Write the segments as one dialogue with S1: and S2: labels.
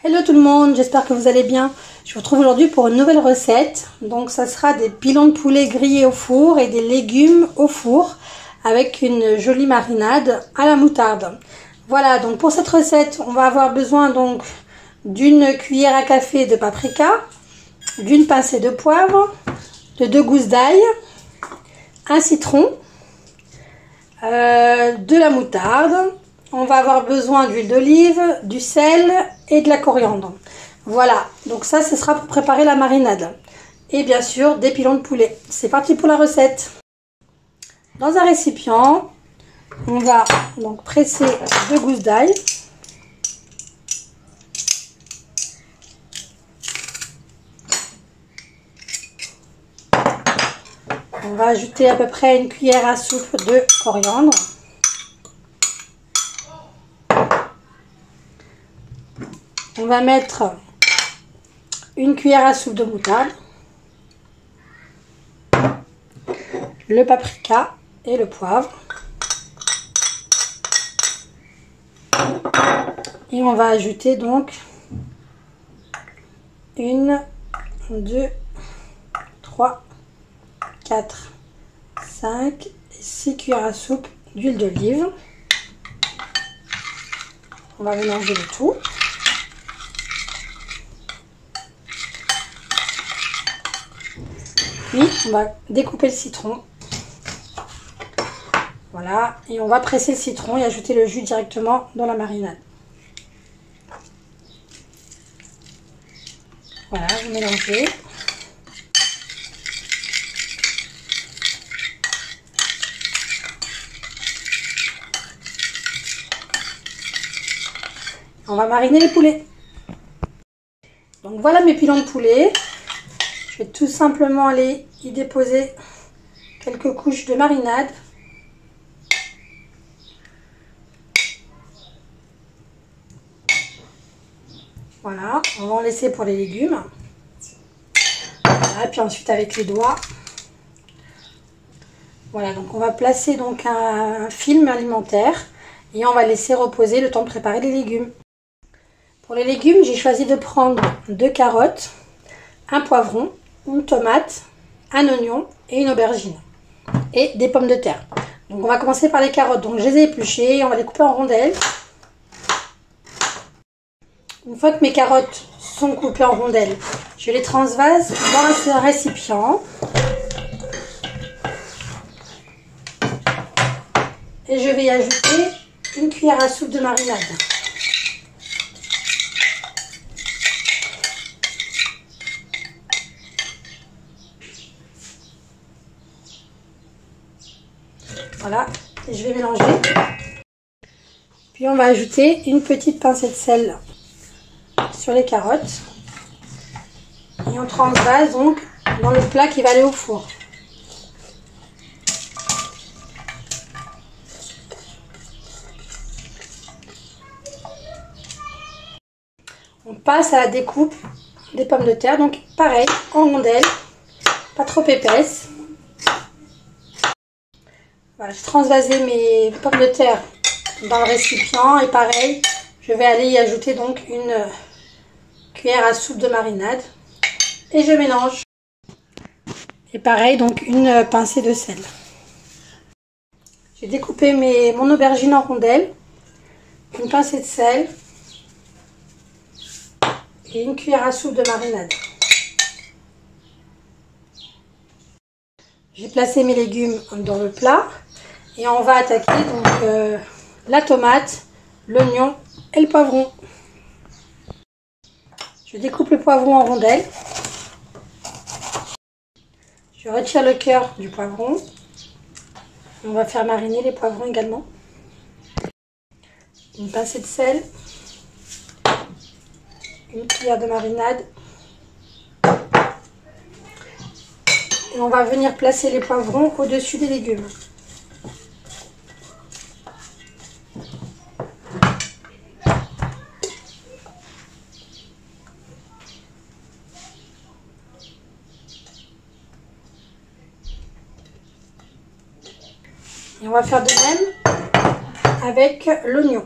S1: Hello tout le monde, j'espère que vous allez bien. Je vous retrouve aujourd'hui pour une nouvelle recette. Donc ça sera des pilons de poulet grillés au four et des légumes au four avec une jolie marinade à la moutarde. Voilà, donc pour cette recette, on va avoir besoin donc d'une cuillère à café de paprika, d'une pincée de poivre, de 2 gousses d'ail, un citron, de la moutarde. On va avoir besoin d'huile d'olive, du sel et de la coriandre. Voilà, donc ça ce sera pour préparer la marinade. Et bien sûr des pilons de poulet. C'est parti pour la recette. Dans un récipient, on va donc presser 2 gousses d'ail. On va ajouter à peu près une cuillère à soupe de coriandre. On va mettre une cuillère à soupe de moutarde, le paprika et le poivre. Et on va ajouter donc 1, 2, 3, 4, 5 et 6 cuillères à soupe d'huile d'olive. On va mélanger le tout. Puis on va découper le citron. Voilà, et on va presser le citron et ajouter le jus directement dans la marinade. Voilà, vous mélangez. On va mariner les poulets. Donc voilà mes pilons de poulet. Je vais tout simplement aller y déposer quelques couches de marinade. Voilà, on va en laisser pour les légumes. Voilà, puis ensuite avec les doigts. Voilà, donc on va placer donc un film alimentaire et on va laisser reposer le temps de préparer les légumes. Pour les légumes, j'ai choisi de prendre 2 carottes, un poivron, une tomate, un oignon et une aubergine. Et des pommes de terre. Donc on va commencer par les carottes. Donc je les ai épluchées, on va les couper en rondelles. Une fois que mes carottes sont coupées en rondelles, je les transvase dans un récipient. Et je vais y ajouter une cuillère à soupe de marinade. Voilà, et je vais mélanger. Puis on va ajouter une petite pincée de sel sur les carottes. Et on transvase donc dans le plat qui va aller au four. On passe à la découpe des pommes de terre. Donc pareil, en rondelles, pas trop épaisses. Voilà, j'ai transvasé mes pommes de terre dans le récipient et pareil, je vais aller y ajouter donc une cuillère à soupe de marinade et je mélange. Et pareil, donc une pincée de sel. J'ai découpé mon aubergine en rondelles, une pincée de sel et une cuillère à soupe de marinade. J'ai placé mes légumes dans le plat. Et on va attaquer donc la tomate, l'oignon et le poivron. Je découpe le poivron en rondelles. Je retire le cœur du poivron. On va faire mariner les poivrons également. Une pincée de sel. Une cuillère de marinade. Et on va venir placer les poivrons au-dessus des légumes. Et on va faire de même avec l'oignon.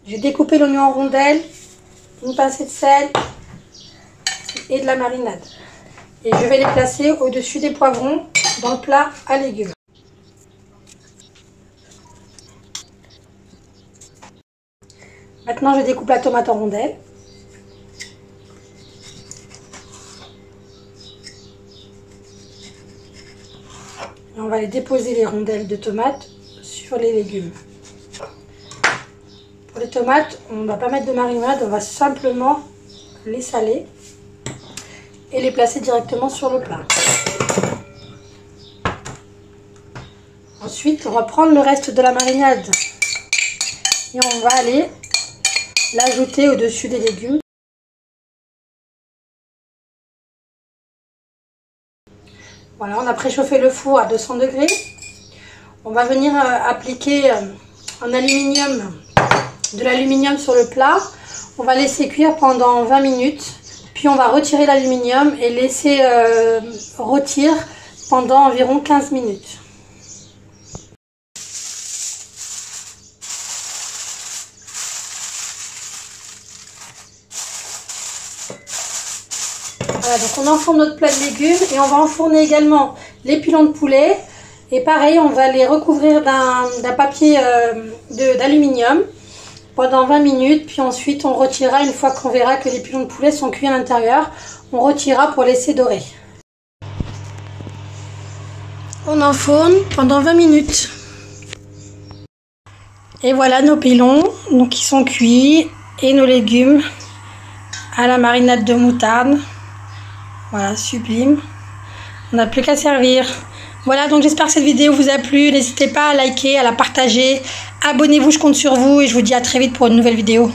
S1: J'ai découpé l'oignon en rondelles une pincée de sel et de la marinade. Et je vais les placer au-dessus des poivrons dans le plat à légumes. Maintenant, je découpe la tomate en rondelles. Et on va les déposer les rondelles de tomates sur les légumes. Pour les tomates, on ne va pas mettre de marinade, on va simplement les saler et les placer directement sur le plat. Ensuite, on va prendre le reste de la marinade et on va aller l'ajouter au-dessus des légumes. Voilà, on a préchauffé le four à 200 degrés. On va venir appliquer de l'aluminium sur le plat. On va laisser cuire pendant 20 minutes. Puis on va retirer l'aluminium et laisser rôtir pendant environ 15 minutes. Voilà, donc on enfourne notre plat de légumes et on va enfourner également les pilons de poulet. Et pareil, on va les recouvrir d'un papier d'aluminium pendant 20 minutes. Puis ensuite, on retirera une fois qu'on verra que les pilons de poulet sont cuits à l'intérieur. On retirera pour laisser dorer. On enfourne pendant 20 minutes. Et voilà nos pilons, donc ils sont cuits. Et nos légumes à la marinade de moutarde. Voilà, sublime. On n'a plus qu'à servir. Voilà, donc j'espère que cette vidéo vous a plu. N'hésitez pas à liker, à la partager. Abonnez-vous, je compte sur vous. Et je vous dis à très vite pour une nouvelle vidéo.